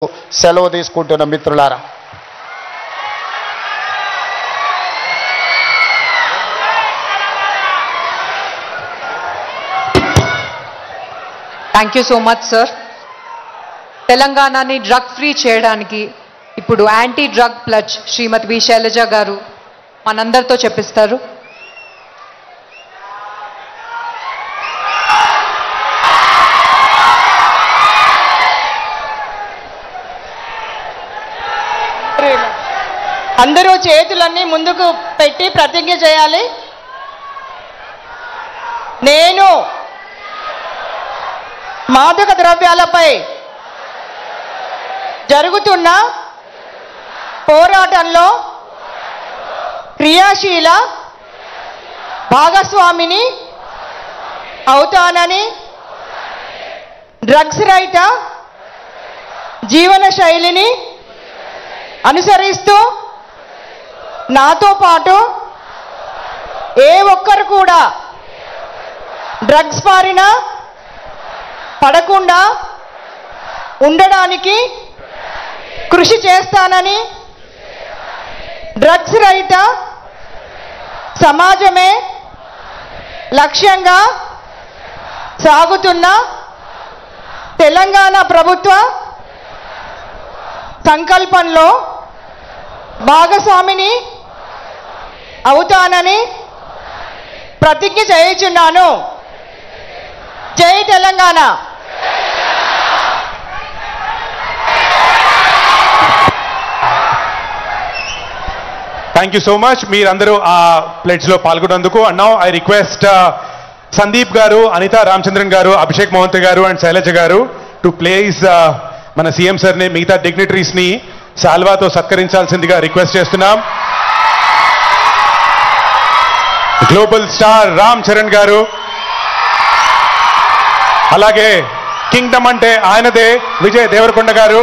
సెలవు తీసుకుంటున్న మిత్రులారా. Thank you so much sir. తెలంగాణని డ్రగ్ ఫ్రీ చేయడానికి ఇప్పుడు యాంటీ డ్రగ్ ప్లజ్ శ్రీమతి వి శైలజ గారు మనందరితో చెప్పిస్తారు. అందరూ చేతులన్నీ ముందుకు పెట్టి ప్రతిజ్ఞ చేయాలి. నేను మాదక ద్రవ్యాలపై జరుగుతున్న పోరాటంలో క్రియాశీల భాగస్వామిని అవుతానని, డ్రగ్స్ రహిత జీవన శైలిని అనుసరిస్తూ నాతో పాటు ఏ ఒక్కరు కూడా డ్రగ్స్ బారిన పడకుండా ఉండడానికి కృషి చేస్తానని, డ్రగ్స్ రహిత సమాజమే లక్ష్యంగా సాగుతున్న తెలంగాణ ప్రభుత్వ సంకల్పంలో భాగస్వామిని అవుతానని ప్రతిజ్ఞ చేయుచున్నాను. జై Telangana. Thank you so much. మీరందరూ ఆ ప్లేట్స్ లో పాల్గొన్నందుకు. And now I request Sandeep గారు, అనితా రామచంద్రన్ గారు, అభిషేక్ మహంత్ గారు అండ్ శైలజ గారు టు ప్లేస్ మన సీఎం సార్ ని, మిగతా డిగ్నిటరీస్ ని సాల్వాతో సత్కరించాల్సిందిగా రిక్వెస్ట్ చేస్తున్నాం. గ్లోబల్ స్టార్ రామ్ చరణ్ గారు, అలాగే కింగ్డమ్ అంటే ఆయనదే విజయ్ దేవరకొండ గారు,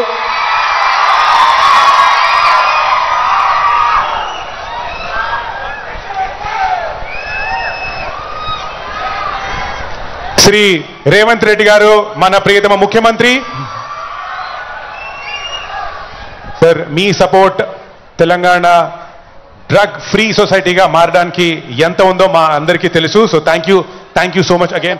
శ్రీ రేవంత్ రెడ్డి గారు, మన ప్రియతమ ముఖ్యమంత్రి. సార్, మీ సపోర్ట్ తెలంగాణ డ్రగ్ ఫ్రీ సొసైటీగా మారడానికి ఎంత ఉందో మా అందరికీ తెలుసు. So thank you so much again.